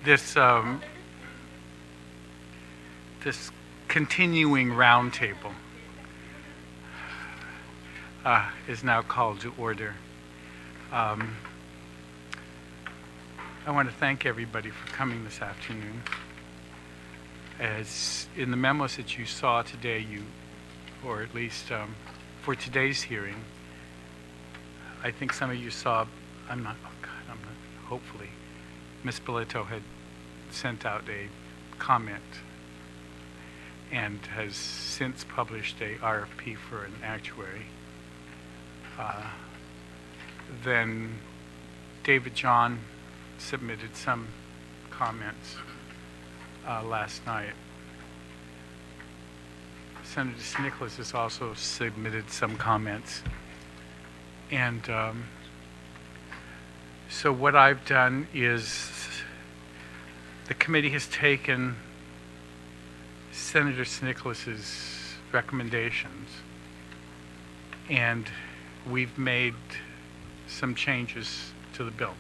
this continuing roundtable is now called to order. I want to thank everybody for coming this afternoon. As in the memos that you saw today, or at least for today's hearing, I think some of you saw, hopefully, Ms. Billetto had sent out a comment and has since published a RFP for an actuary. Then David John submitted some comments last night. Senator Nicholas has also submitted some comments. And so what I've done is the committee has taken Senator Nicholas's recommendations, and we've made some changes to the bill.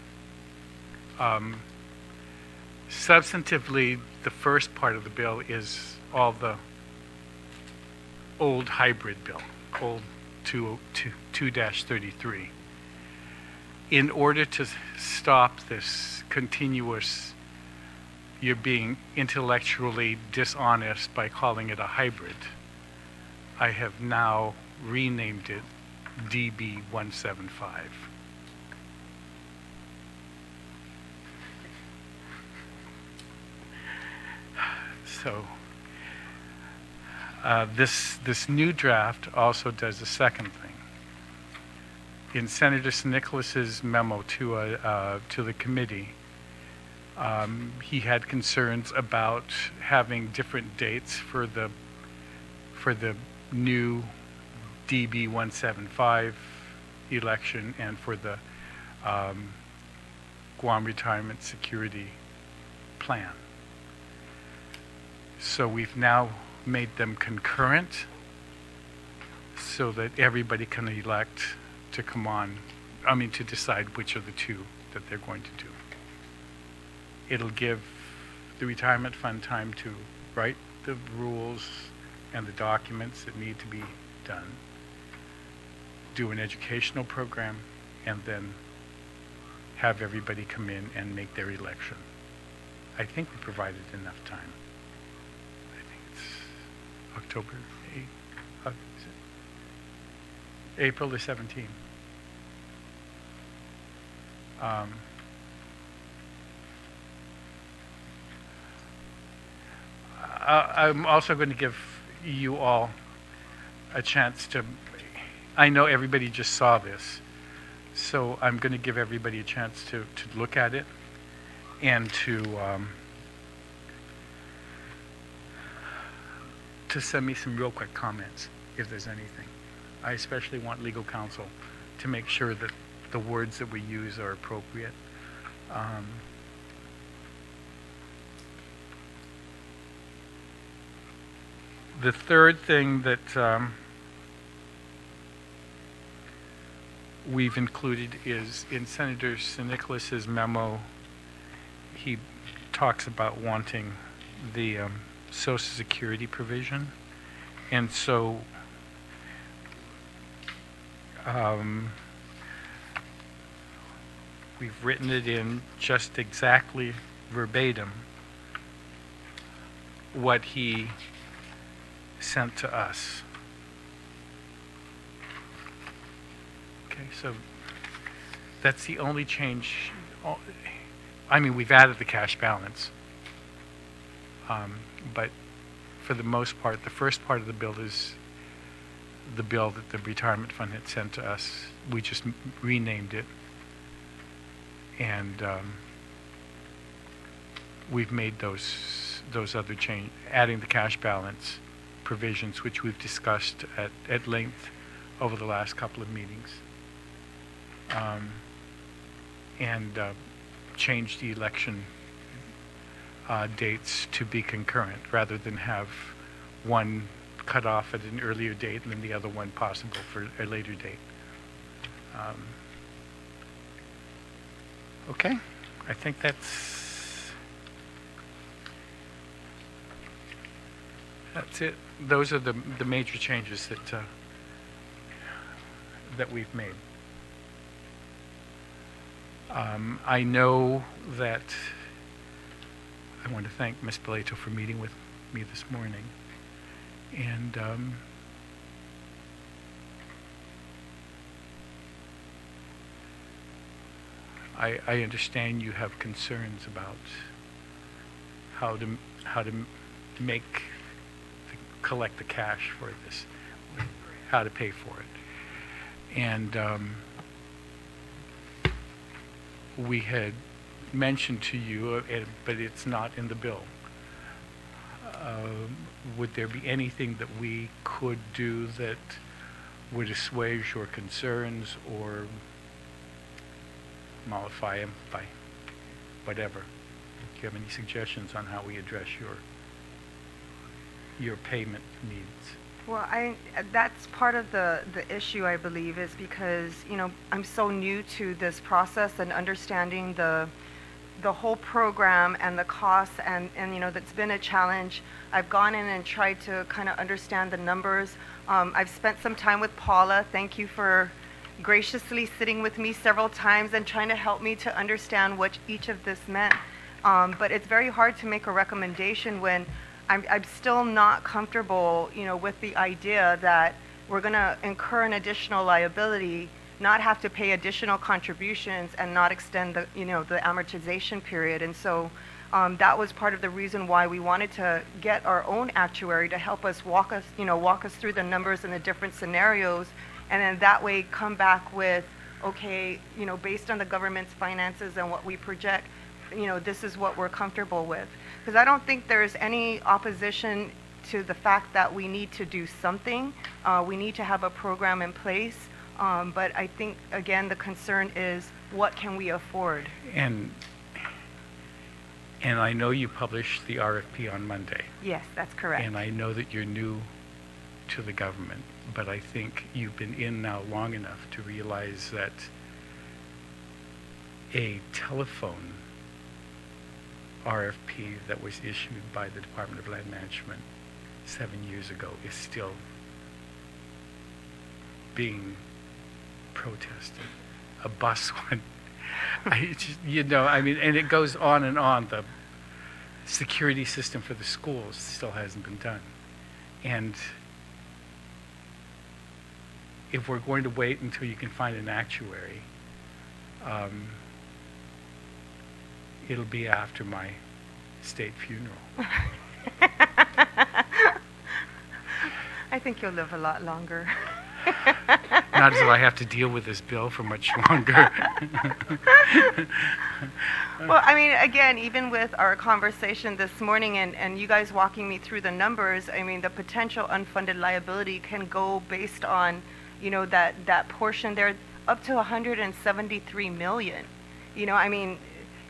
Substantively, the first part of the bill is all the old hybrid bill, old 2-33. In order to stop this continuous, you're being intellectually dishonest by calling it a hybrid, I have now renamed it DB 175. So this new draft also does the second thing. In Senator Nicholas's memo to the committee, he had concerns about having different dates for the new DB 175 election and for the Guam Retirement Security Plan. So we've now made them concurrent so that everybody can elect to come on, to decide which of the two that they're going to do. It'll give the retirement fund time to write the rules and the documents that need to be done, do an educational program, and then have everybody come in and make their election. I think we provided enough time. I think it's October 8th, April the 17th. I'm also going to give you all a chance to, I know everybody just saw this, so I'm going to give everybody a chance to look at it and to send me some real quick comments if there's anything. I especially want legal counsel to make sure that the words that we use are appropriate. The third thing that we've included is in Senator Nicholas's memo, he talks about wanting the Social Security provision. And so we've written it in just exactly verbatim what he sent to us. Okay, so that's the only change. We've added the cash balance, but for the most part, the first part of the bill is the bill that the retirement fund had sent to us. We just renamed it, and we've made those other change, adding the cash balance provisions, which we've discussed at length over the last couple of meetings, and change the election dates to be concurrent rather than have one cut off at an earlier date and then the other one possible for a later date. Okay, I think that's That's it. Those are the major changes that we've made. I know that I want to thank Ms. Belato for meeting with me this morning. And I understand you have concerns about how to collect the cash for this, how to pay for it. And we had mentioned to you, but it's not in the bill. Would there be anything that we could do that would assuage your concerns or mollify them by whatever? Do you have any suggestions on how we address your payment needs? Well, that's part of the issue, I believe, is because, I'm so new to this process and understanding the whole program and the costs, and that's been a challenge. I've gone in and tried to kind of understand the numbers. I've spent some time with Paula. Thank you for graciously sitting with me several times and trying to help me to understand what each of this meant. But it's very hard to make a recommendation when I'm still not comfortable, with the idea that we're going to incur an additional liability, not have to pay additional contributions, and not extend the amortization period. And so that was part of the reason why we wanted to get our own actuary to help us walk us through the numbers and the different scenarios, and then that way come back with, okay, based on the government's finances and what we project, this is what we're comfortable with. Because I don't think there's any opposition to the fact that we need to do something. We need to have a program in place. But I think, again, the concern is, what can we afford? And I know you published the RFP on Monday. Yes, that's correct. And I know that you're new to the government, but I think you've been in now long enough to realize that a telephone RFP that was issued by the Department of Land Management 7 years ago is still being protested. A bus one. And it goes on and on. The security system for the schools still hasn't been done. And if we're going to wait until you can find an actuary, it'll be after my state funeral. I think you'll live a lot longer. Not as though I have to deal with this bill for much longer. Well, again, even with our conversation this morning and you guys walking me through the numbers, the potential unfunded liability can go based on, that portion there up to 173 million.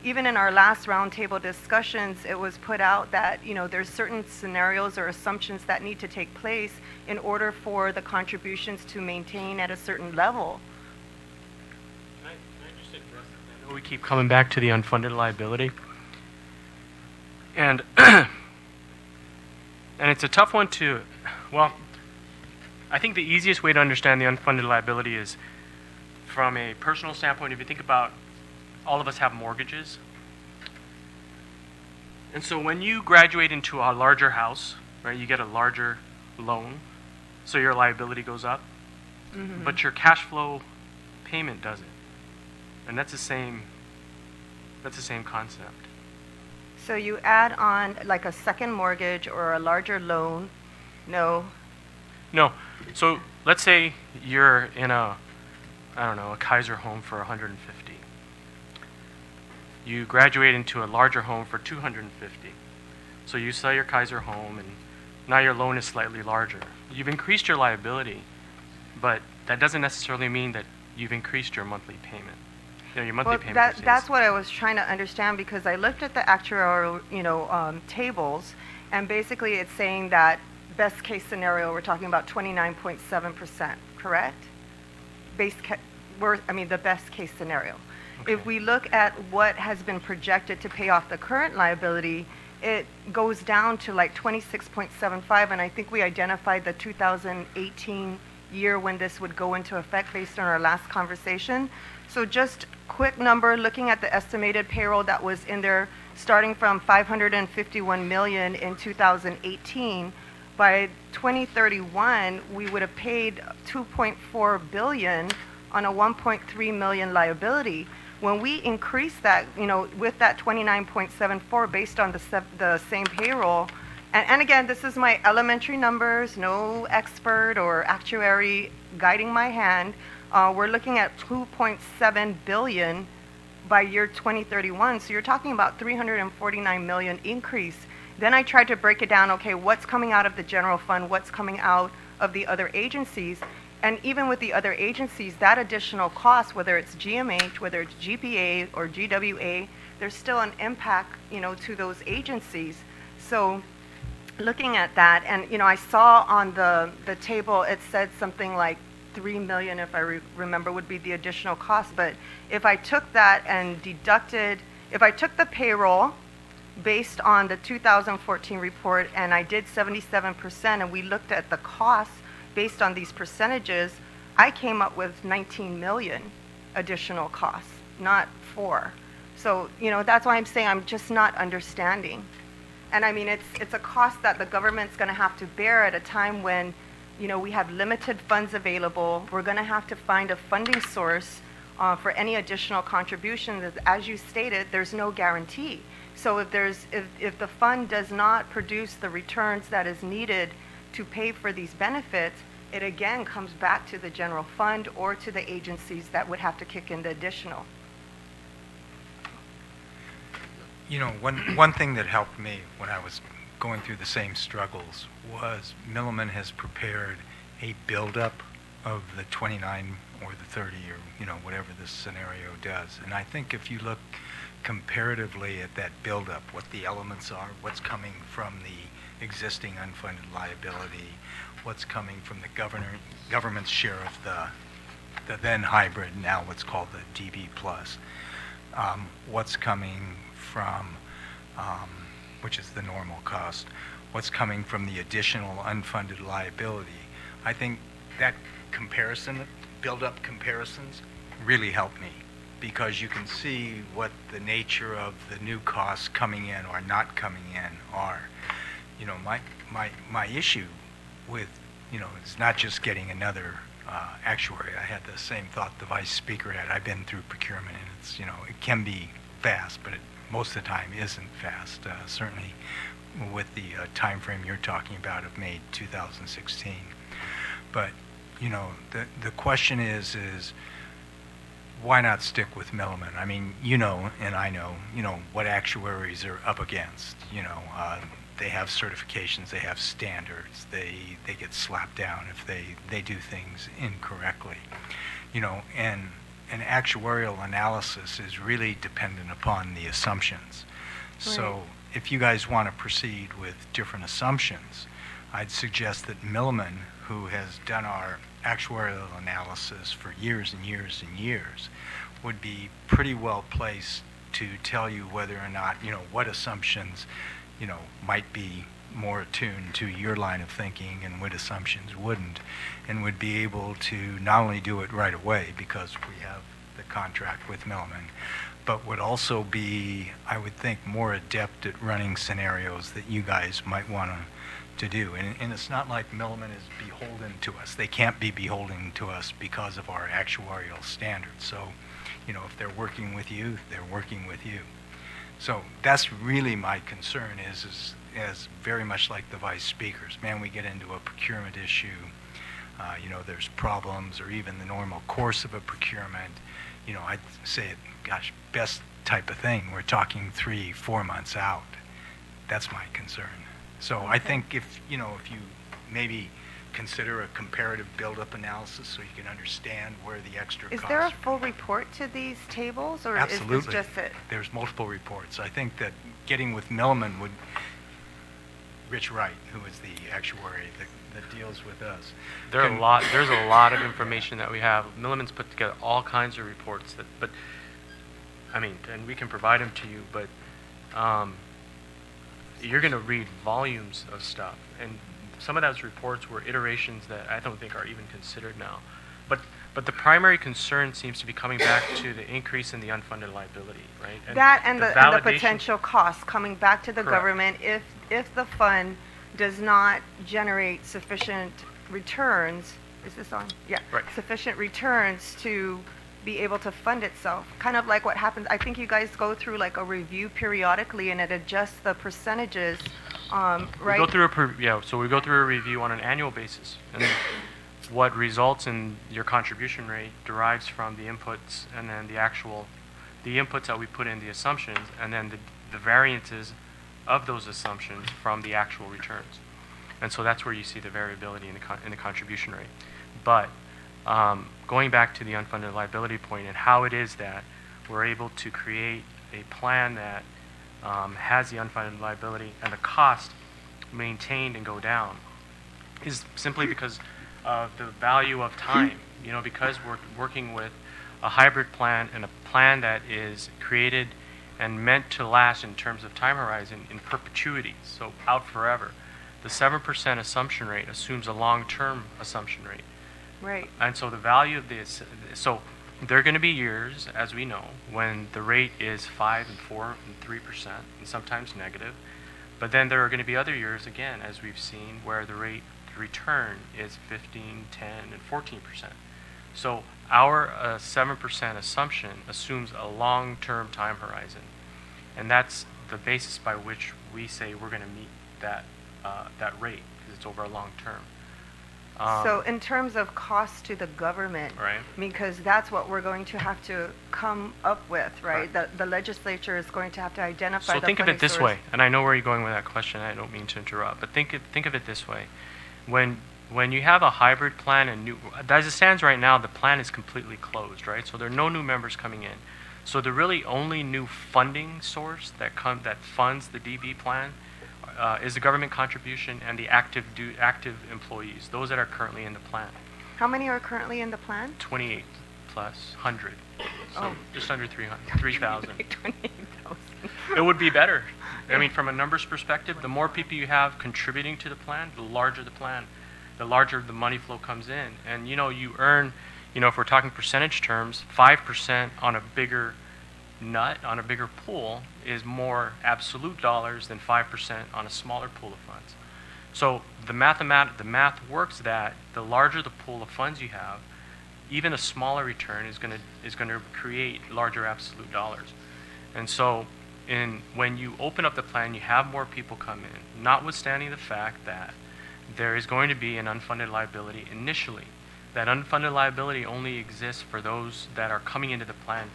Even in our last roundtable discussions, it was put out that, there's certain scenarios or assumptions that need to take place in order for the contributions to maintain at a certain level. Can I just address that? I know we keep coming back to the unfunded liability. And and it's a tough one to, I think the easiest way to understand the unfunded liability is from a personal standpoint. If you think about, all of us have mortgages. And so when you graduate into a larger house, right, you get a larger loan, so your liability goes up, but your cash flow payment doesn't. And that's the same concept. So you add on like a second mortgage or a larger loan? No. So let's say you're in a Kaiser home for 150. You graduate into a larger home for 250. So you sell your Kaiser home, and now your loan is slightly larger. You've increased your liability, but that doesn't necessarily mean that you've increased your monthly payment. Your monthly payment. That's what I was trying to understand, because I looked at the actuarial, tables, and basically it's saying that best case scenario, we're talking about 29.7%, correct? The best case scenario. If we look at what has been projected to pay off the current liability, it goes down to like 26.75, and I think we identified the 2018 year when this would go into effect based on our last conversation. So just quick number, looking at the estimated payroll that was in there, starting from 551 million in 2018, by 2031, we would have paid 2.4 billion on a 1.3 million liability. When we increase that, with that 29.74 based on the same payroll, and again, this is my elementary numbers, no expert or actuary guiding my hand, we're looking at 2.7 billion by year 2031. So you're talking about 349 million increase. Then I tried to break it down, okay, what's coming out of the general fund, what's coming out of the other agencies. And even with the other agencies, that additional cost, whether it's GMH, whether it's GPA or GWA, there's still an impact, to those agencies. So looking at that, and, I saw on the table, it said something like 3 million, if I remember, would be the additional cost. But if I took that and if I took the payroll based on the 2014 report and I did 77% and we looked at the costs based on these percentages, I came up with 19 million additional costs, not 4. So, that's why I'm saying I'm just not understanding. And I mean, it's a cost that the government's going to have to bear at a time when, we have limited funds available. We're going to have to find a funding source for any additional contributions. As you stated, there's no guarantee. So if the fund does not produce the returns that is needed to pay for these benefits, it again comes back to the general fund or to the agencies that would have to kick in the additional. One thing that helped me when I was going through the same struggles was Milliman has prepared a buildup of the 29 or the 30 or whatever this scenario does. And I think if you look comparatively at that buildup, what the elements are, what's coming from the existing unfunded liability, what's coming from the government's share of the then hybrid, now what's called the DB plus, what's coming from, which is the normal cost, what's coming from the additional unfunded liability. I think that comparison, build-up comparisons, really help me because you can see what the nature of the new costs coming in or not coming in are. My issue with, it's not just getting another actuary. I had the same thought the vice speaker had. I've been through procurement, and it's, it can be fast, but most of the time isn't fast. Certainly with the time frame you're talking about of May 2016. But, the question is why not stick with Milliman? I mean, and I know, what actuaries are up against. They have certifications, they have standards, they get slapped down if they do things incorrectly. And an actuarial analysis is really dependent upon the assumptions. Right. So if you guys want to proceed with different assumptions, I'd suggest that Milliman, who has done our actuarial analysis for years and years and years, would be pretty well placed to tell you whether or not, what assumptions might be more attuned to your line of thinking and what assumptions wouldn't, and would be able to not only do it right away because we have the contract with Milliman, but would also be, I would think, more adept at running scenarios that you guys might want to do. And it's not like Milliman is beholden to us. They can't be beholden to us because of our actuarial standards. So, if they're working with you, they're working with you. So that's really my concern is very much like the vice speakers. Man, we get into a procurement issue, there's problems or even the normal course of a procurement. I'd say, gosh, best type of thing. We're talking 3-4 months out. That's my concern. So I think if you maybe consider a comparative build-up analysis so you can understand where the extra costs are. Is there a full report to these tables, or Absolutely. is this just it? There's multiple reports. I think that getting with Milliman would, Rich Wright, who is the actuary that deals with us. There's a lot of information that we have. Milliman's put together all kinds of reports but I mean, and we can provide them to you, but you're going to read volumes of stuff, and some of those reports were iterations that I don't think are even considered now. But the primary concern seems to be coming back to the increase in the unfunded liability, right? That and the validation- potential costs coming back to the Correct. government if the fund does not generate sufficient returns. Is this on? Yeah. Right. Sufficient returns to be able to fund itself. Kind of like what happens, I think you guys go through like a review periodically and it adjusts the percentages, right? We go through so we go through a review on an annual basis, and what results in your contribution rate derives from the inputs, and then the inputs that we put in the assumptions, and then the variances of those assumptions from the actual returns. And so that's where you see the variability in the contribution rate. But going back to the unfunded liability point and how it is that we're able to create a plan that has the unfunded liability and the cost maintained and go down is simply because of the value of time. You know, because we're working with a hybrid plan and a plan that is created and meant to last in terms of time horizon in perpetuity, so out forever. The 7% assumption rate assumes a long-term assumption rate. Right. And so the value of this, so there are going to be years, as we know, when the rate is 5 and 4 and 3%, and sometimes negative. But then there are going to be other years, again, as we've seen, where the rate return is 15, 10, and 14%. So our 7% assumption assumes a long-term time horizon. And that's the basis by which we say we're going to meet that rate, because it's over a long term. So in terms of cost to the government, Right. because that's what we're going to have to come up with, right? Correct. The legislature is going to have to identify So the think of it funding this source. way, and I know where you're going with that question, I don't mean to interrupt, but think of it this way. When you have a hybrid plan and as it stands right now, the plan is completely closed, right? So there are no new members coming in. So the really only new funding source that funds the DB plan is the government contribution and the active employees, those that are currently in the plan. How many are currently in the plan? 28 plus 100, so Oh. just under 3,000. 28,000. It would be better. I mean, from a numbers perspective, the more people you have contributing to the plan, the larger the plan, the larger the money flow comes in. And, you earn, if we're talking percentage terms, 5% on a bigger nut, on a bigger pool, is more absolute dollars than 5% on a smaller pool of funds. So the math works that the larger the pool of funds you have, even a smaller return is going to create larger absolute dollars. And so when you open up the plan, you have more people come in, notwithstanding the fact that there is going to be an unfunded liability initially. That unfunded liability only exists for those that are coming into the plan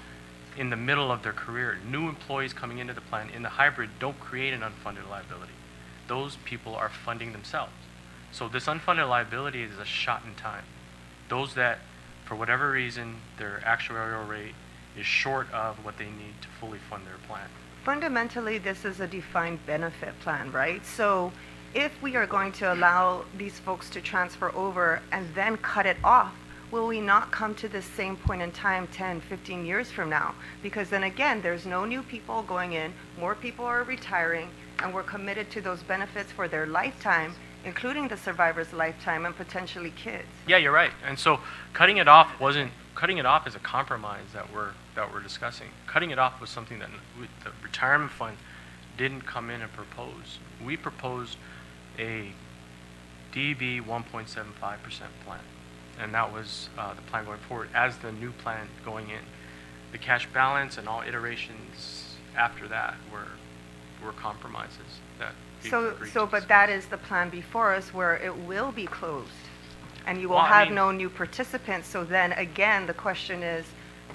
in the middle of their career. New employees coming into the plan in the hybrid don't create an unfunded liability. Those people are funding themselves. So this unfunded liability is a shot in time. Those that, for whatever reason, their actuarial rate is short of what they need to fully fund their plan. Fundamentally, this is a defined benefit plan, right? So if we are going to allow these folks to transfer over and then cut it off, will we not come to the same point in time 10, 15 years from now? Because then again, there's no new people going in, more people are retiring, and we're committed to those benefits for their lifetime, including the survivor's lifetime and potentially kids. Yeah, you're right. And so cutting it off is a compromise that we're discussing. Cutting it off was something that the retirement fund didn't come in and propose. We proposed a DB 1.75% plan. And that was the plan going forward as the new plan going in. The cash balance and all iterations after that were compromises that people agreed to. But that is the plan before us where it will be closed and you will Well, I have mean- no new participants. So then again, the question is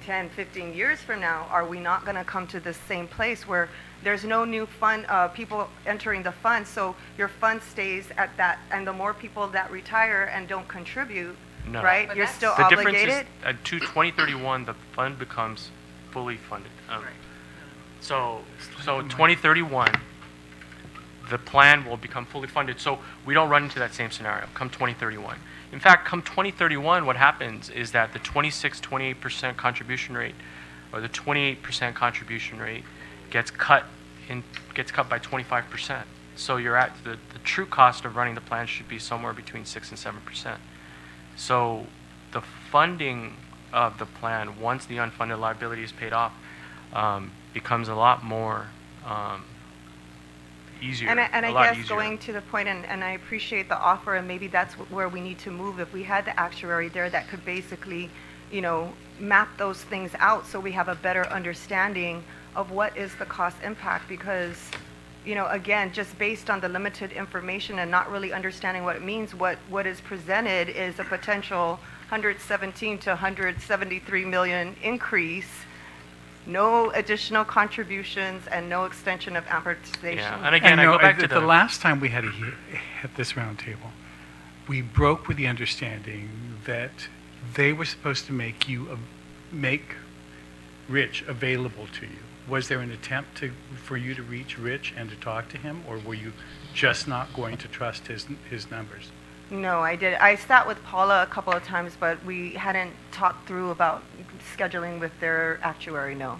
10, 15 years from now, are we not going to come to the same place where there's no new fund, people entering the fund, so your fund stays at that, and the more people that retire and don't contribute, No. right, But you're that's- still The difference obligated? is to 2031, the fund becomes fully funded. So 2031, the plan will become fully funded. So we don't run into that same scenario come 2031. In fact, come 2031, what happens is that the 26, 28% contribution rate or the 28% contribution rate gets cut by 25%. So you're at the true cost of running the plan should be somewhere between 6 and 7%. So the funding of the plan, once the unfunded liability is paid off, becomes a lot more easier. And I a lot guess easier. going to the point, and I appreciate the offer, and maybe that's where we need to move. If we had the actuary there that could basically, map those things out so we have a better understanding of what is the cost impact, because, again, just based on the limited information and not really understanding what it means, what is presented is a potential 117 to 173 million increase, no additional contributions, and no extension of amortization. Yeah, and again, I go back to the last time we had at this round table, we broke with the understanding that they were supposed to make Rich available to you. Was there an attempt for you to reach Rich and to talk to him, or were you just not going to trust his numbers? No, I did. I sat with Paula a couple of times, but we hadn't talked through about scheduling with their actuary, no.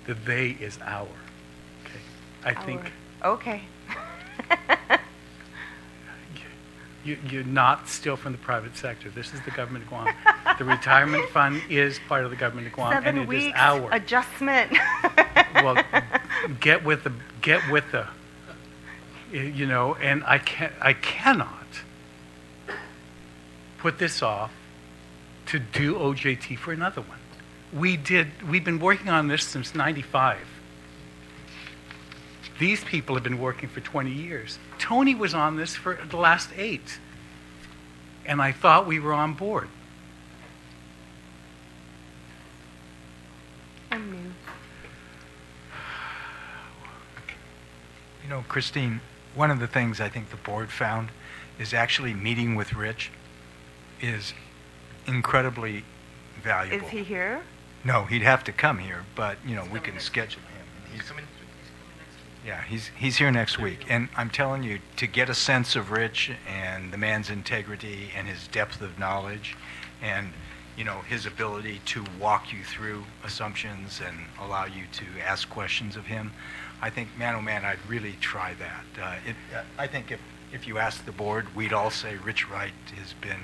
The they is our. Okay. I think Okay. you're not still from the private sector. This is the government of Guam. The retirement fund is part of the government of Guam, 7 and it weeks is our. adjustment. Well, get with the, and I cannot put this off to do OJT for another one. We've been working on this since '95. These people have been working for 20 years. Tony was on this for the last 8. And I thought we were on board. I'm new. Christine, one of the things I think the board found is actually meeting with Rich is incredibly valuable. Is he here? No, he'd have to come here, but, we can schedule him. Yeah, he's here next week. And I'm telling you, to get a sense of Rich and the man's integrity and his depth of knowledge and, his ability to walk you through assumptions and allow you to ask questions of him, I think, man, oh man, I'd really try that. I think if you ask the board, we'd all say Rich Wright has been,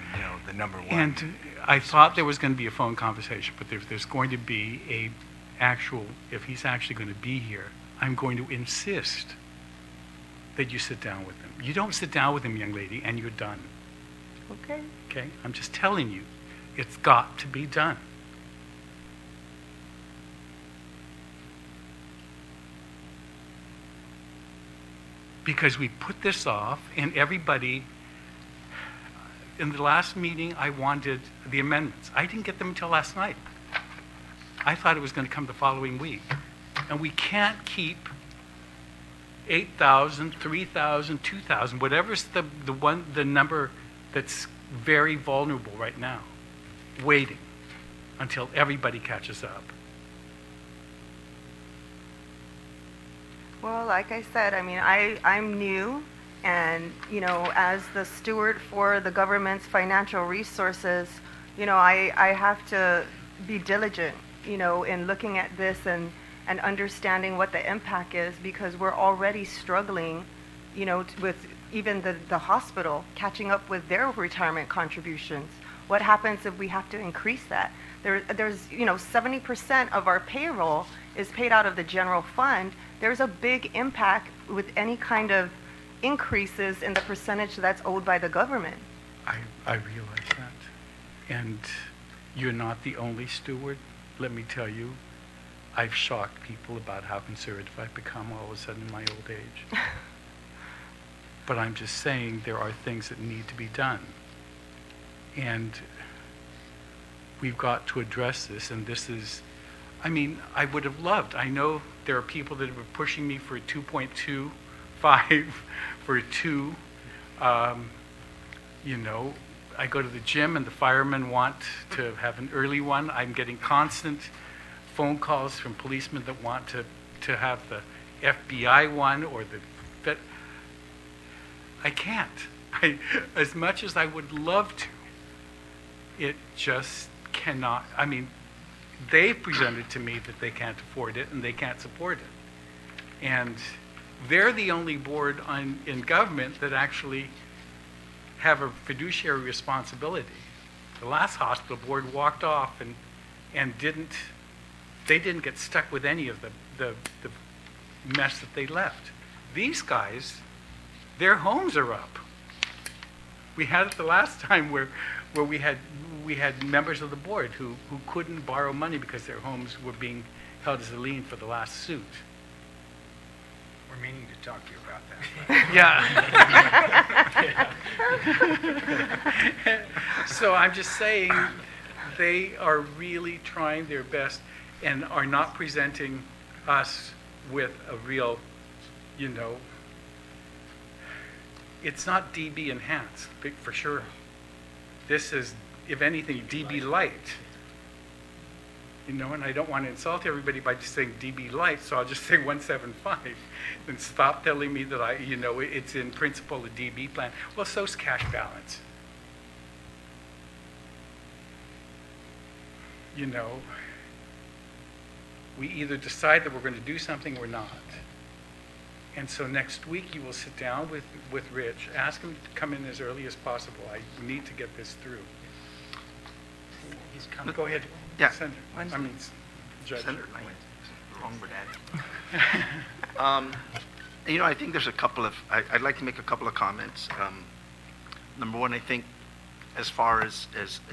the number one. And I thought there was going to be a phone conversation, but if there's going to be if he's actually going to be here, I'm going to insist that you sit down with him. You don't sit down with him, young lady, and you're done. Okay. Okay? I'm just telling you, it's got to be done. Because we put this off, and everybody, in the last meeting, I wanted the amendments. I didn't get them until last night. I thought it was going to come the following week. And we can't keep 8,000, 3,000, 2,000, whatever's the number that's very vulnerable right now, waiting until everybody catches up. Well, like I said, I'm new, and, as the steward for the government's financial resources, I have to be diligent, in looking at this and understanding what the impact is, because we're already struggling, with even the hospital catching up with their retirement contributions. What happens if we have to increase that? There's 70% of our payroll is paid out of the general fund. There's a big impact with any kind of increases in the percentage that's owed by the government. I realize that. And you're not the only steward. Let me tell you, I've shocked people about how conservative I've become all of a sudden in my old age. But I'm just saying there are things that need to be done. And we've got to address this, and this is, I would have loved, I know there are people that were pushing me for a 2.25, for a 2. I go to the gym and the firemen want to have an early one. I'm getting constant phone calls from policemen that want to have the FBI one or that I can't. As much as I would love to, it just cannot, I mean, they presented to me that they can't afford it and they can't support it. And they're the only board in government that actually have a fiduciary responsibility. The last hospital board walked off and they didn't get stuck with any of the mess that they left. These guys, their homes are up. We had it the last time where we had members of the board who couldn't borrow money because their homes were being held as a lien for the last suit. We're meaning to talk to you about that. Yeah. So I'm just saying, they are really trying their best and are not presenting us with a real, it's not DB enhanced, for sure. This is, if anything, DB light. And I don't want to insult everybody by just saying DB light, so I'll just say 175 and stop telling me that it's in principle a DB plan. Well, so's cash balance. We either decide that we're going to do something or not. And so next week you will sit down with Rich, ask him to come in as early as possible. I need to get this through. He's coming. Go ahead. Yeah. Senator. I mean, Judge. Senator Lang. Wrong with that. I think there's a couple of, I'd like to make a couple of comments. Number one, I think as far as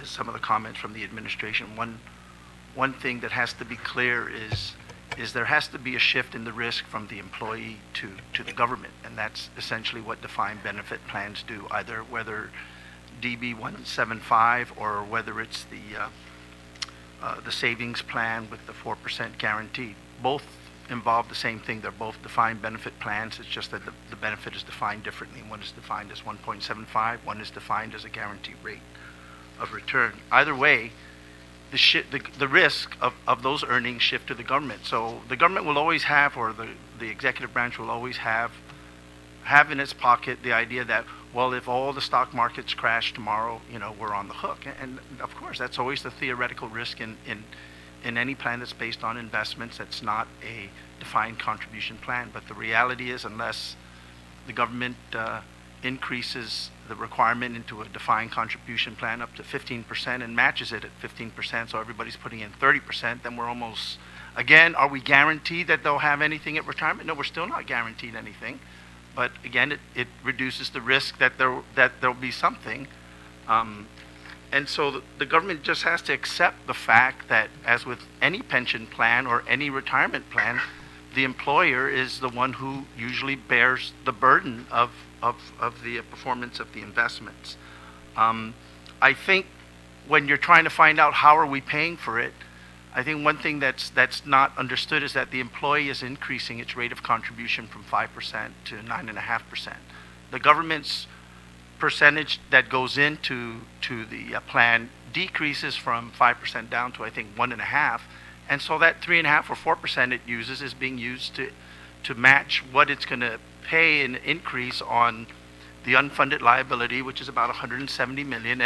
some of the comments from the administration, one thing that has to be clear is there has to be a shift in the risk from the employee to the government, and that's essentially what defined benefit plans do, either whether DB 175 or whether it's the savings plan with the 4% guarantee. Both involve the same thing. They're both defined benefit plans. It's just that the benefit is defined differently. One is defined as 1.75, one is defined as a guaranteed rate of return. Either way, the risk of those earnings shift to the government. So the government will always have, or the executive branch will always have in its pocket the idea that, well, if all the stock markets crash tomorrow, we're on the hook. And of course, that's always the theoretical risk in any plan that's based on investments that's not a defined contribution plan. But the reality is, unless the government increases the requirement into a defined contribution plan up to 15% and matches it at 15%, so everybody's putting in 30%, then we're almost, again, are we guaranteed that they'll have anything at retirement? No, we're still not guaranteed anything. But again, it reduces the risk that there'll be something. And so the government just has to accept the fact that, as with any pension plan or any retirement plan, the employer is the one who usually bears the burden of the performance of the investments. I think when you're trying to find out how are we paying for it, I think one thing that's not understood is that the employee is increasing its rate of contribution from 5% to 9.5%. The government's percentage that goes into the plan decreases from 5% down to, I think, 1.5%. And so that 3.5% or 4% it uses is being used to match what it's going to pay an increase on the unfunded liability, which is about $170 million,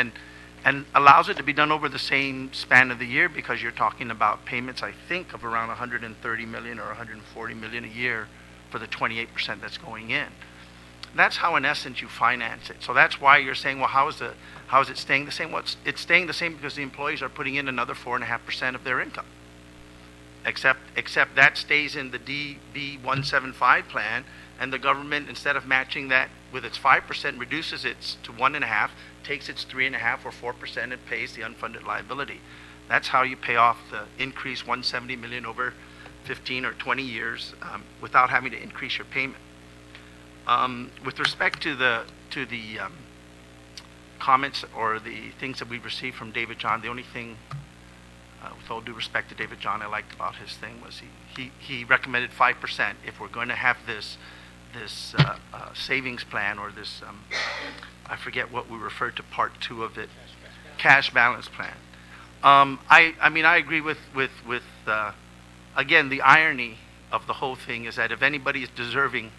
and allows it to be done over the same span of the year, because you're talking about payments, I think, of around $130 million or $140 million a year for the 28% that's going in. That's how, in essence, you finance it. So that's why you're saying, well, how is it staying the same? Well, it's staying the same because the employees are putting in another 4.5% of their income. Except that stays in the DB 175 plan, and the government, instead of matching that with its 5%, reduces it to 1.5%, takes its 3.5% or 4% and pays the unfunded liability. That's how you pay off the increased $170 million over 15 or 20 years without having to increase your payment. With respect to the comments or the things that we received from David John, the only thing, with all due respect to David John, I liked about his thing was he recommended 5% if we're going to have this savings plan, or this I forget what we referred to part 2 of it, cash balance plan. I mean, I agree with again, the irony of the whole thing is that if anybody is deserving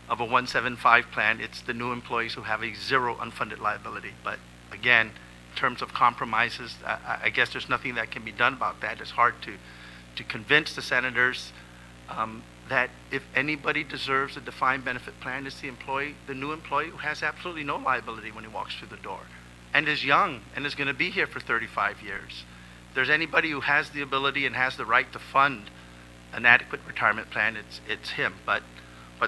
of a 175 plan, it's the new employees who have a 0 unfunded liability. But again, terms of compromises. I guess there's nothing that can be done about that. It's hard to convince the senators that if anybody deserves a defined benefit plan, it's the new employee who has absolutely no liability when he walks through the door and is young and is going to be here for 35 years. If there's anybody who has the ability and has the right to fund an adequate retirement plan, it's him. But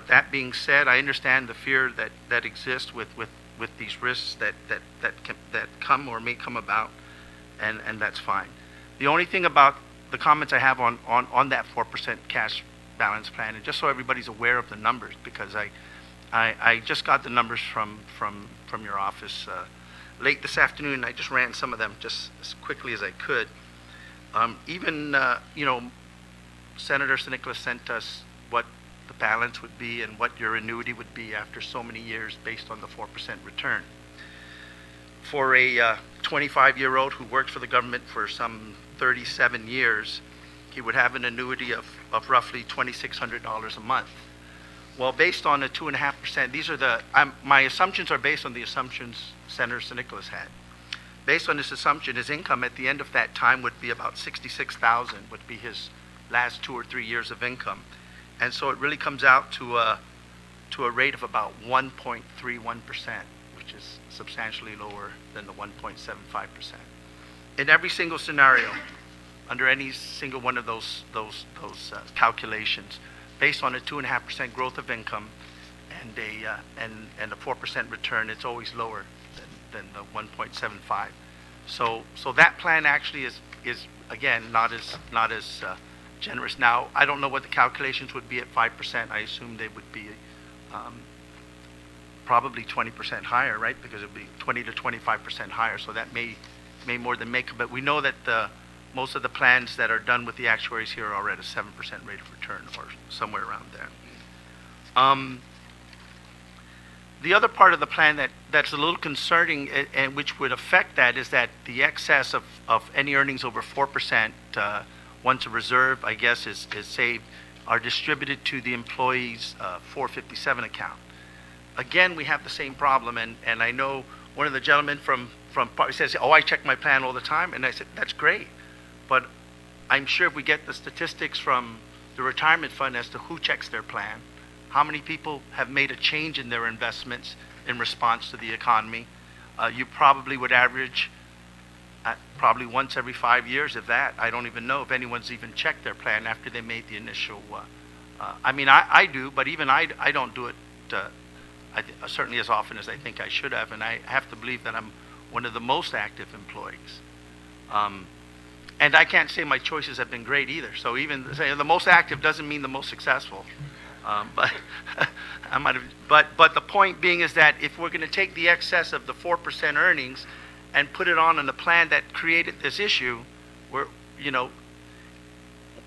that being said, I understand the fear that exists with these risks that come or may come about, and that's fine. The only thing about the comments I have on that 4% cash balance plan, and just so everybody's aware of the numbers, because I just got the numbers from your office late this afternoon. I just ran some of them just as quickly as I could. Senator San Nicolas sent us what the balance would be and what your annuity would be after so many years based on the 4% return. For a 25-year-old who worked for the government for some 37 years, he would have an annuity of roughly $2,600 a month. Well, based on the 2.5%, these are my assumptions are based on the assumptions Senator San Nicolas had. Based on this assumption, his income at the end of that time would be about $66,000, would be his last 2 or 3 years of income. And so it really comes out to a rate of about 1.31%, which is substantially lower than the 1.75%. In every single scenario, under any single one of those calculations, based on a 2.5% growth of income and a 4% return, it's always lower than the 1.75. So that plan actually is again not as generous. Now, I don't know what the calculations would be at 5%. I assume they would be probably 20% higher, right? Because it would be 20 to 25% higher. So that may more than make it. But we know that most of the plans that are done with the actuaries here are at a 7% rate of return or somewhere around there. The other part of the plan that's a little concerning and which would affect that is that the excess of any earnings over 4%, once a reserve, I guess, is saved, are distributed to the employee's 457 account. Again, we have the same problem, and I know one of the gentlemen from says, "Oh, I check my plan all the time," and I said, "That's great, but I'm sure if we get the statistics from the retirement fund as to who checks their plan, how many people have made a change in their investments in response to the economy, you probably would average probably once every 5 years, if that. I don't even know if anyone's even checked their plan after they made the initial. I do, but even I don't do it certainly as often as I think I should have, and I have to believe that I'm one of the most active employees. And I can't say my choices have been great either. So even say the most active doesn't mean the most successful. But the point being is that if we're going to take the excess of the 4% earnings and put it on a plan that created this issue,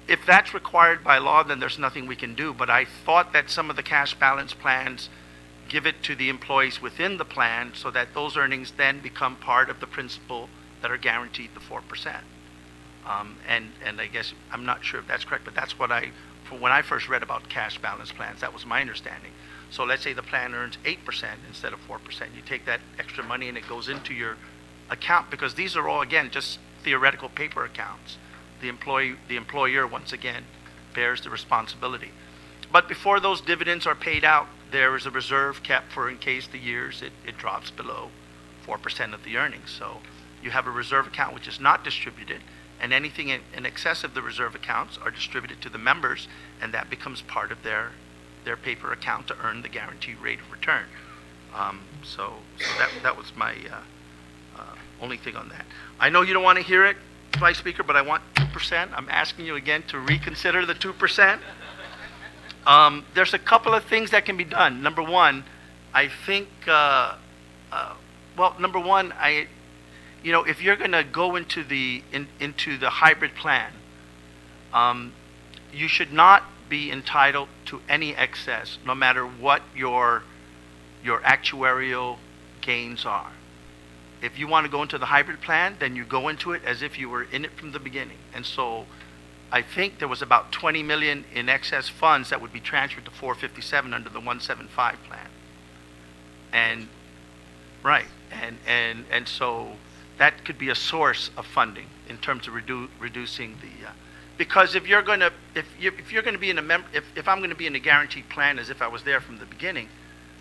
if that's required by law, then there's nothing we can do. But I thought that some of the cash balance plans give it to the employees within the plan so that those earnings then become part of the principal that are guaranteed the 4%. And I guess I'm not sure if that's correct, but that's what when I first read about cash balance plans, that was my understanding. So let's say the plan earns 8% instead of 4%. You take that extra money and it goes into your account, because these are all, again, just theoretical paper accounts. The employer, once again, bears the responsibility. But before those dividends are paid out, there is a reserve kept for in case the years it drops below 4% of the earnings. So you have a reserve account which is not distributed, and anything in excess of the reserve accounts are distributed to the members, and that becomes part of their paper account to earn the guaranteed rate of return. So that was my only thing on that. I know you don't want to hear it, Vice Speaker, but I want 2%. I'm asking you again to reconsider the 2%. There's a couple of things that can be done. Number one, I think, if you're going to go into the hybrid plan, you should not be entitled to any excess, no matter what your actuarial gains are. If you want to go into the hybrid plan, then you go into it as if you were in it from the beginning. And so I think there was about $20 million in excess funds that would be transferred to 457 under the 175 plan. And right, and so that could be a source of funding in terms of reducing the, because if you're going to, if you're going to be in a if I'm going to be in a guaranteed plan as if I was there from the beginning,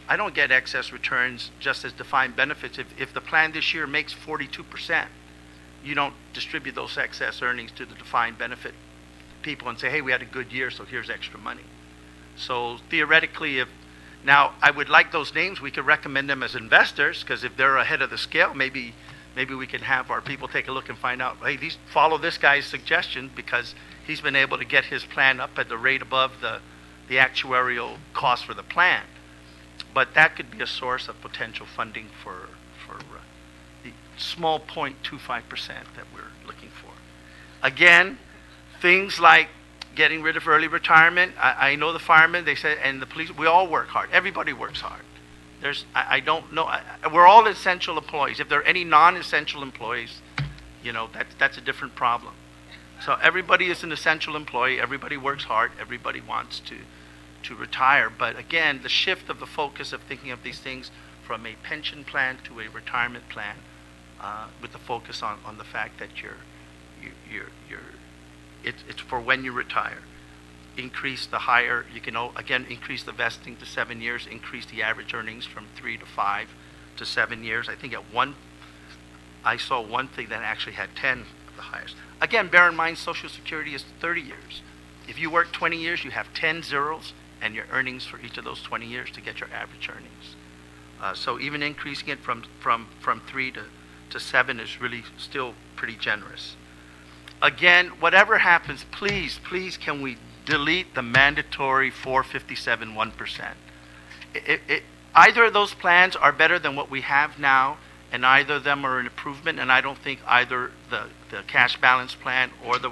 I don't get excess returns just as defined benefits. If the plan this year makes 42%, you don't distribute those excess earnings to the defined benefit people and say, hey, we had a good year, so here's extra money. So theoretically, now I would like those names, we could recommend them as investors, because if they're ahead of the scale, maybe we can have our people take a look and find out, hey, follow this guy's suggestion because he's been able to get his plan up at the rate above the actuarial cost for the plan. But that could be a source of potential funding for the small 0.25% that we're looking for. Again, things like getting rid of early retirement. I know the firemen, they said, and the police, we all work hard. Everybody works hard. I don't know, we're all essential employees. If there are any non-essential employees, that's a different problem. So everybody is an essential employee, everybody works hard, everybody wants to retire. But again, the shift of the focus of thinking of these things from a pension plan to a retirement plan, with the focus on the fact that it's for when you retire. Increase the higher, you can again increase the vesting to 7 years, increase the average earnings from 3 to 5 to 7 years. I think I saw one thing that actually had 10 of the highest. Again, bear in mind Social Security is 30 years. If you work 20 years, you have 10 zeros and your earnings for each of those 20 years to get your average earnings. So even increasing it from 3 to 7 is really still pretty generous. Again, whatever happens, please can we delete the mandatory 457 1%. Either of those plans are better than what we have now, and either of them are an improvement, and I don't think either the cash balance plan or the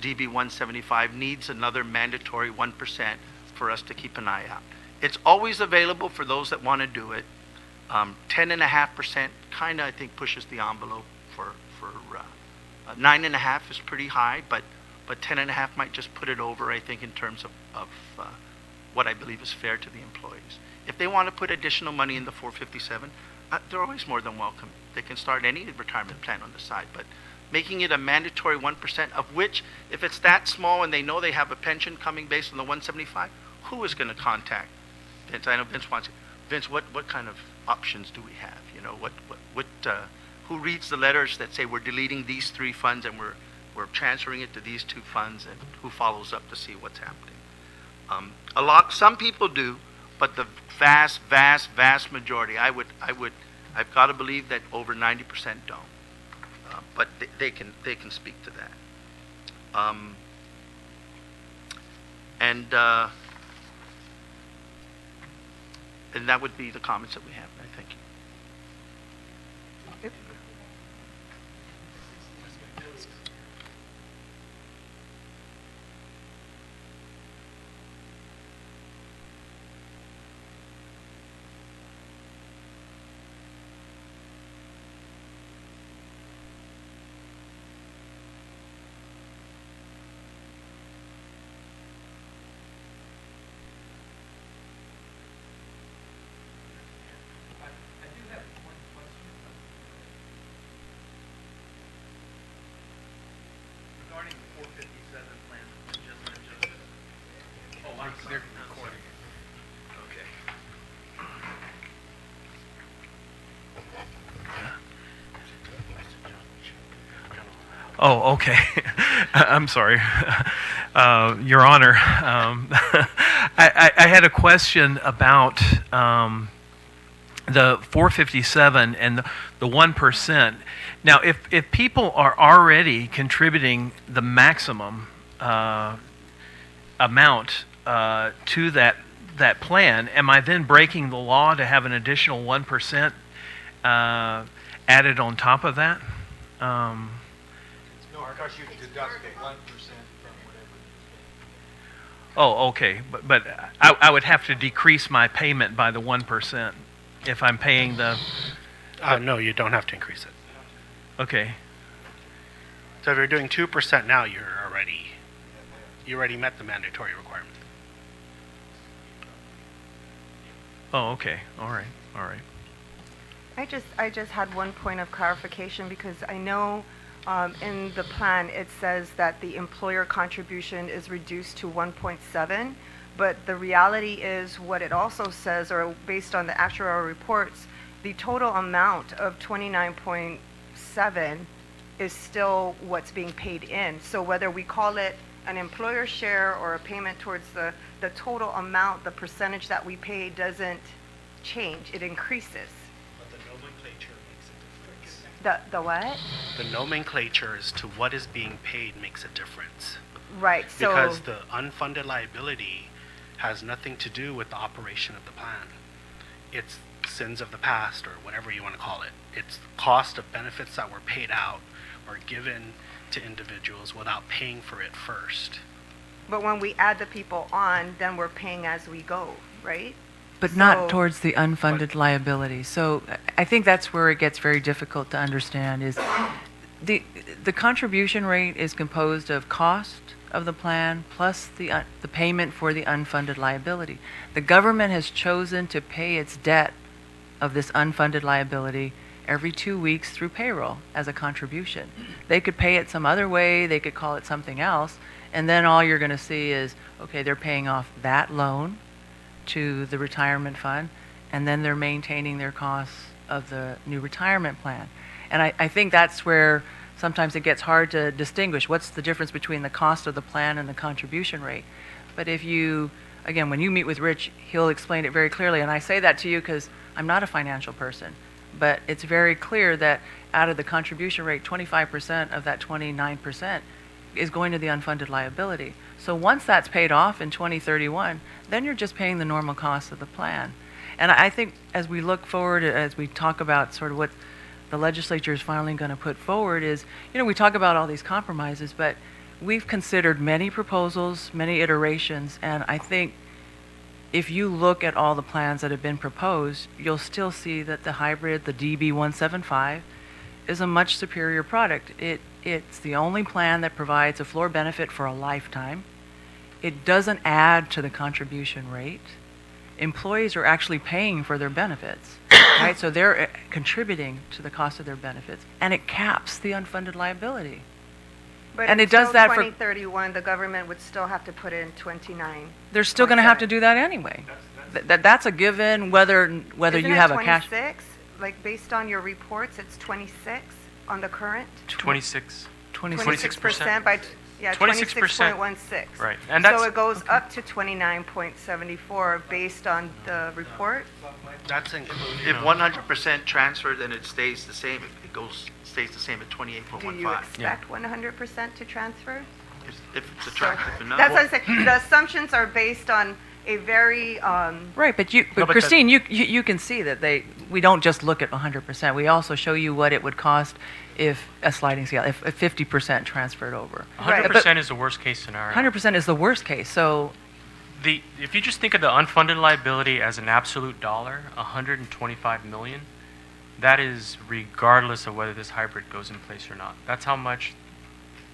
DB 175 needs another mandatory 1% for us to keep an eye out. It's always available for those that want to do it. 10.5% kind of, I think, pushes the envelope for 9.5 is pretty high, but 10.5 might just put it over, I think, in terms of what I believe is fair to the employees. If they want to put additional money in the 457, they're always more than welcome. They can start any retirement plan on the side, but making it a mandatory 1%, of which, if it's that small and they know they have a pension coming based on the 175, who is going to contact Vince? I know Vince wants it. Vince, what kind of options do we have? Who reads the letters that say we're deleting these 3 funds and we're transferring it to these 2 funds, and who follows up to see what's happening? Some people do, but the vast majority, I've got to believe that over 90% don't. But they can speak to that. And that would be the comments that we have. I thank you. They're recording. Oh, okay. I'm sorry. Your Honor, I had a question about the 457 and the 1%. Now, if people are already contributing the maximum amount to that plan, am I then breaking the law to have an additional 1% added on top of that? No, because you deduct 1% from whatever. Oh, okay. But I would have to decrease my payment by the 1% if I'm paying the... No, you don't have to increase it. Okay. So if you're doing 2% now, you already met the mandatory requirement. Oh, okay. All right. I just had one point of clarification because I know in the plan it says that the employer contribution is reduced to 1.7, but the reality is what it also says, or based on the actuarial reports, the total amount of 29.7 is still what's being paid in. So whether we call it an employer share or a payment towards the total amount, the percentage that we pay doesn't change, it increases. But the nomenclature makes a difference. The what? The nomenclature as to what is being paid makes a difference. Right, so. Because the unfunded liability has nothing to do with the operation of the plan. It's sins of the past, or whatever you want to call it. It's cost of benefits that were paid out or given to individuals without paying for it first. But when we add the people on, then we're paying as we go, right? But So- not towards the unfunded liability. So I think that's where it gets very difficult to understand is the contribution rate is composed of cost of the plan plus the payment for the unfunded liability. The government has chosen to pay its debt of this unfunded liability every 2 weeks through payroll as a contribution. They could pay it some other way, they could call it something else, and then all you're going to see is, okay, they're paying off that loan to the retirement fund, and then they're maintaining their costs of the new retirement plan. And I think that's where sometimes it gets hard to distinguish what's the difference between the cost of the plan and the contribution rate. But if you, again, when you meet with Rich, he'll explain it very clearly, and I say that to you because I'm not a financial person. But it's very clear that out of the contribution rate, 25% of that 29% is going to the unfunded liability. So once that's paid off in 2031, then you're just paying the normal cost of the plan. And I think as we look forward, as we talk about sort of what the legislature is finally going to put forward is, we talk about all these compromises, but we've considered many proposals, many iterations, and I think if you look at all the plans that have been proposed, you'll still see that the hybrid, the DB175, is a much superior product. It's the only plan that provides a floor benefit for a lifetime. It doesn't add to the contribution rate. Employees are actually paying for their benefits, right? So they're contributing to the cost of their benefits, and it caps the unfunded liability. But And it does that for- 2031, the government would still have to put in 29. They're still going to have to do that anyway. That's a given, whether Isn't you it have a cash. 26? Like, based on your reports, it's 26 on the current? 26. 26% by, yeah, 26%. 26.16. Right, and So that's- it goes up to 29.74 based on the report? That's included. If 100% transfer, then it stays the same. It stays the same at Do 28.15. you expect 100% to transfer? If it's attractive enough. That's what I'm saying. The assumptions are based on a very, Right, but but Christine, you can see that we don't just look at 100%. We also show you what it would cost if a sliding scale, if 50% transferred over. 100% is the worst case scenario. 100% is the worst case. So If you just think of the unfunded liability as an absolute dollar, 125 million, that is regardless of whether this hybrid goes in place or not. That's how much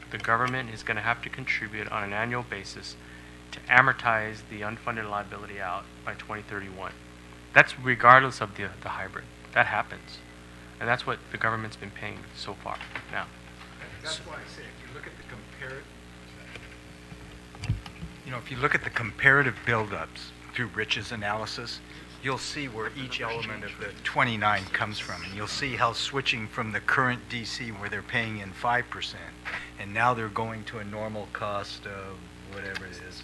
the government is going to have to contribute on an annual basis to amortize the unfunded liability out by 2031. That's regardless of the hybrid. That happens. And that's what the government's been paying so far now. That's why I say if you look at the if you look at the comparative buildups through Rich's analysis, you'll see where each element of the 29 comes from, and you'll see how switching from the current DC where they're paying in 5%, and now they're going to a normal cost of whatever it is,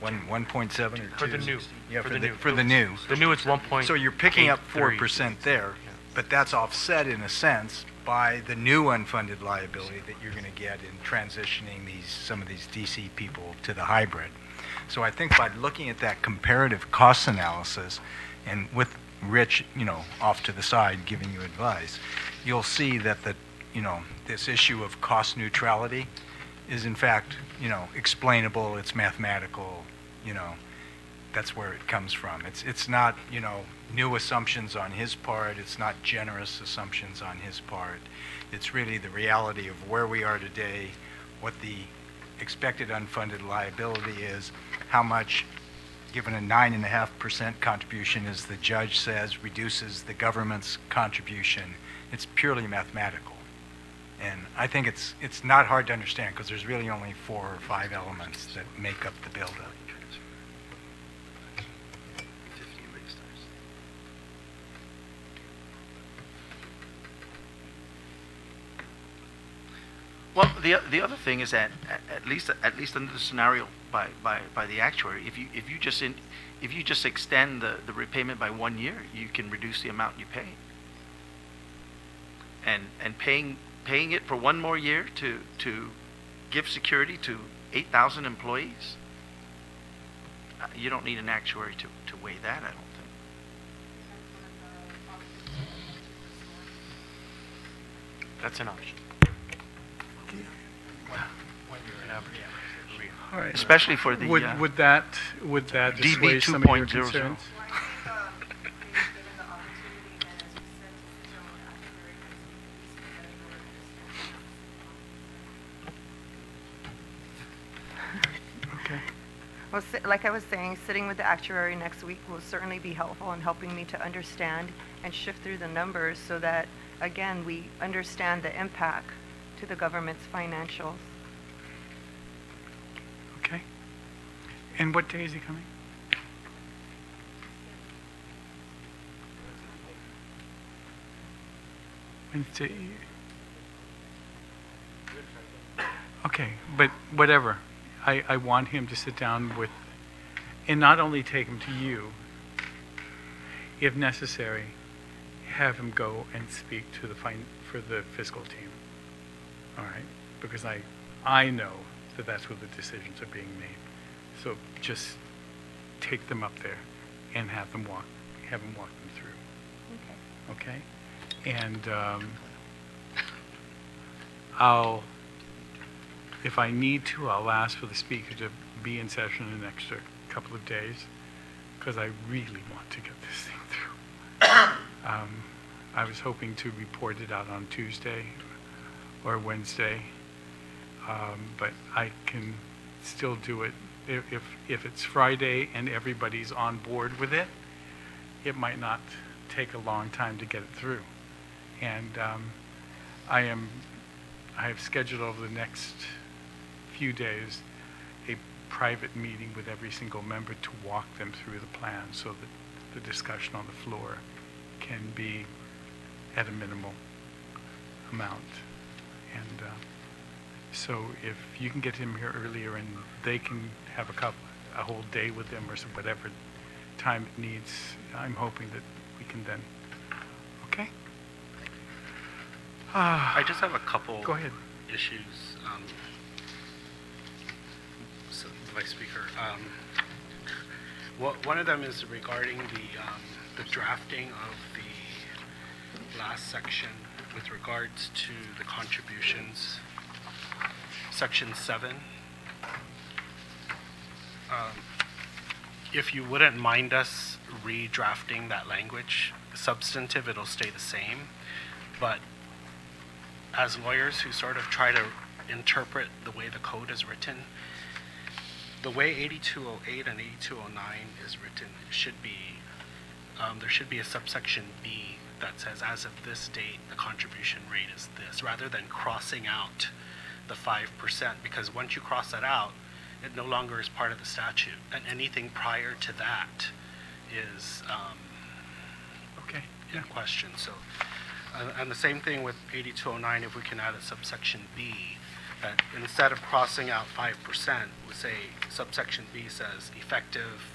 1.7 or 2. For the new. Yeah, For the new. for the new. The new is 1.83. So you're picking up 4% there, but that's offset in a sense by the new unfunded liability that you're going to get in transitioning some of these DC people to the hybrid. So I think by looking at that comparative cost analysis, and with Rich, off to the side giving you advice, you'll see that this issue of cost neutrality is in fact, explainable. It's mathematical. That's where it comes from. It's not, new assumptions on his part. It's not generous assumptions on his part. It's really the reality of where we are today, what the expected unfunded liability is, how much given a 9.5% contribution, as the judge says, reduces the government's contribution. It's purely mathematical. And I think it's not hard to understand because there's really only 4 or 5 elements that make up the buildup. Well, the other thing is that at least under the scenario by the actuary, if you just extend the repayment by 1 year, you can reduce the amount you pay. And paying it for 1 more year to give security to 8,000 employees, you don't need an actuary to weigh that, I don't think. That's an option. All right. Especially for the Would that DB dissuade some of your 2.00. concerns? Okay. Well, like I was saying, sitting with the actuary next week will certainly be helpful in helping me to understand and shift through the numbers so that, again, we understand the impact to the government's financials. Okay. And what day is he coming? Wednesday. Okay, but whatever. I want him to sit down with, and not only take him to you, if necessary, have him go and speak to for the fiscal team. All right? Because I know that that's where the decisions are being made. So just take them up there and have them walk them through. Okay? And if I need to, I'll ask for the speaker to be in session an extra couple of days because I really want to get this thing through. I was hoping to report it out on Tuesday or Wednesday, but I can still do it. If it's Friday and everybody's on board with it, it might not take a long time to get it through. And I have scheduled over the next few days a private meeting with every single member to walk them through the plan so that the discussion on the floor can be at a minimal amount. And so if you can get him here earlier and they can have a whole day with them or whatever time it needs, I'm hoping that we can then. Okay? I just have a couple Go ahead. issues. So, Vice Speaker, one of them is regarding the drafting of the last section with regards to the contributions, Section 7. If you wouldn't mind us redrafting that language, substantive, it'll stay the same, but as lawyers who sort of try to interpret the way the code is written, the way 8208 and 8209 is written should be, there should be a subsection B that says, as of this date, the contribution rate is this, rather than crossing out the 5%, because once you cross that out, it no longer is part of the statute, and anything prior to that is Okay. in question. So, and the same thing with 8209, if we can add a subsection B, that instead of crossing out 5%, we say subsection B says effective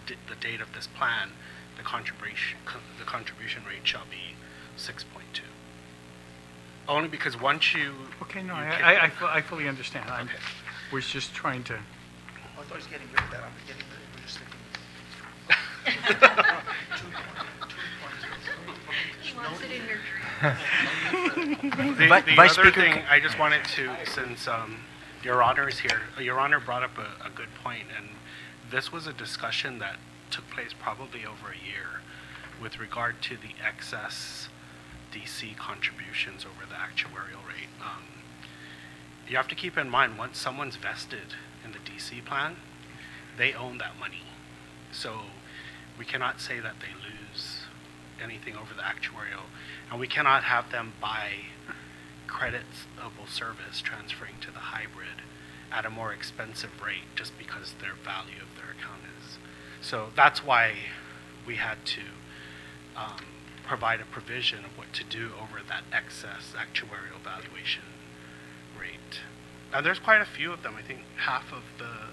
the date of this plan, the contribution rate shall be 6.2. Only because once you Okay, no, you I fully understand. Okay. We're just trying to. I thought he was getting rid of that. I'm getting rid of it. The Vice other Speaker, thing I just wanted to, since Your Honor is here, Your Honor brought up a good point, and this was a discussion that took place probably over a year with regard to the excess DC contributions over the actuarial rate. You have to keep in mind, once someone's vested in the DC plan, they own that money. So we cannot say that they lose anything over the actuarial, and we cannot have them buy creditable service transferring to the hybrid at a more expensive rate just because their value of their account is. So that's why we had to provide a provision of what to do over that excess actuarial valuation rate. Now there's quite a few of them. I think half of the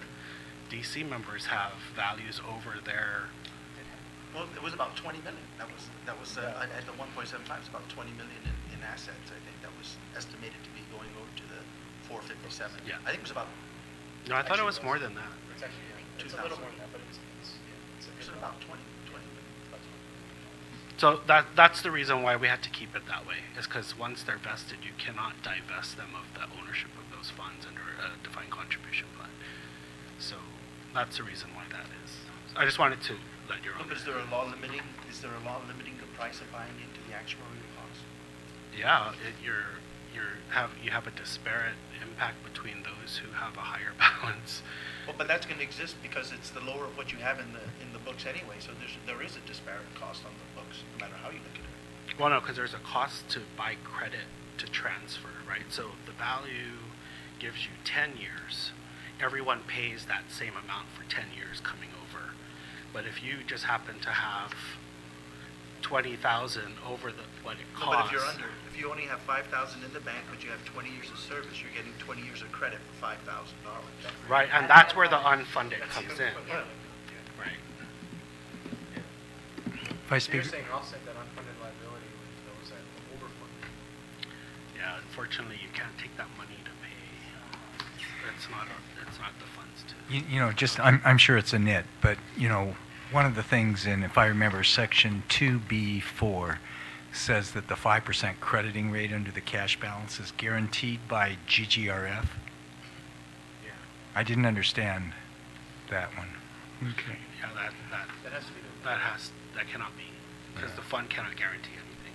DC members have values over their. Well, it was about 20 million. That was at the 1.7 times, about 20 million in assets. I think that was estimated to be going over to the 457. Yeah. I think it was about. No, I thought it was more than that. It's actually, it's a little more than that, but it's about 20 million. So that's the reason why we had to keep it that way, is because once they're vested, you cannot divest them of the ownership of those funds under a defined contribution plan. So that's the reason why that is. So I just wanted to let you know. Look, is there a law limiting the price of buying into the actuarial cost? Yeah, you have a disparate impact between those who have a higher balance. Well, but that's going to exist because it's the lower of what you have in the books anyway. So there is a disparate cost on the books, no matter how you look at it. Well, no, because there's a cost to buy credit to transfer, right? So the value gives you 10 years. Everyone pays that same amount for 10 years coming over. But if you just happen to have 20,000 over what it costs. No, but if you only have 5,000 in the bank, but you have 20 years of service, you're getting 20 years of credit for $5,000. Right, and that's where the unfunded comes in. Yeah. Right. Vice Speaker. saying offset that unfunded liability with those that are overfunded. Yeah, unfortunately, you can't take that money to pay. It's not the funds to. You know, just I'm sure it's a nit, but you know, one of the things, and if I remember, Section 2B4 says that the 5% crediting rate under the cash balance is guaranteed by GGRF. Yeah. I didn't understand that one. Okay. Yeah, That has to be that cannot be, because the fund cannot guarantee anything.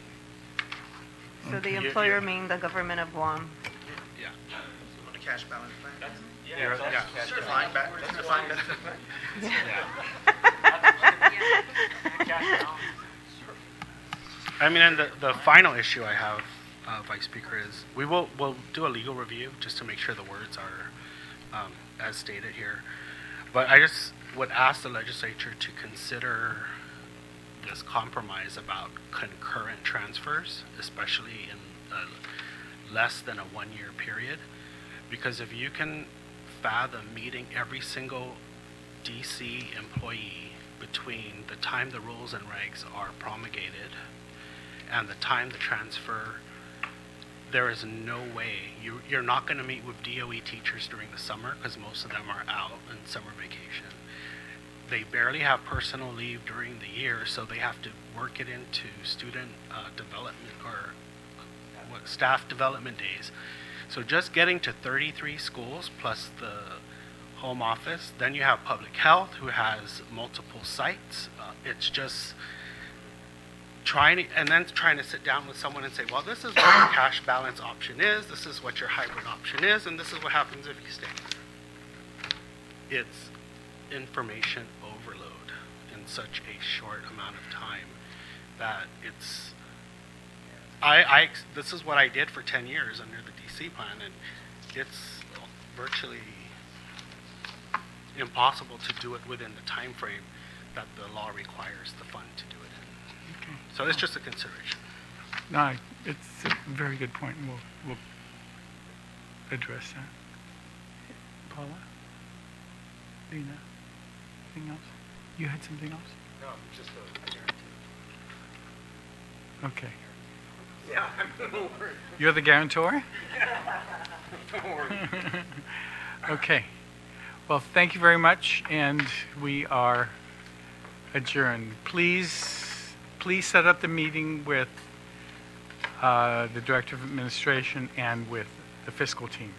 So the You- employer you- mean the government of Guam. Yeah. On a cash balance plan? Yeah. That's a defined benefit plan. I mean, and the final issue I have, Vice Speaker, is we'll do a legal review just to make sure the words are as stated here. But I just would ask the legislature to consider this compromise about concurrent transfers, especially in less than a 1-year period. Because if you can fathom meeting every single DC employee between the time the rules and regs are promulgated and the time the transfer, there is no way. You're not going to meet with DOE teachers during the summer because most of them are out on summer vacation. They barely have personal leave during the year, so they have to work it into student development or staff development days. So just getting to 33 schools plus the home office, then you have public health who has multiple sites. It's just trying to sit down with someone and say, well, this is what your cash balance option is, this is what your hybrid option is, and this is what happens if you stay. It's information overload in such a short amount of time that it's. This is what I did for 10 years under the DC plan, and it's virtually impossible to do it within the time frame that the law requires the fund to do it in. Okay. So it's just a consideration. No, it's a very good point, and we'll address that. Paula? Lena? Anything else? You had something else? No, just a guarantee. Okay. Yeah, don't worry. You're the guarantor? Don't worry. Okay. Well, thank you very much, and we are adjourned. Please set up the meeting with the Director of Administration and with the fiscal team.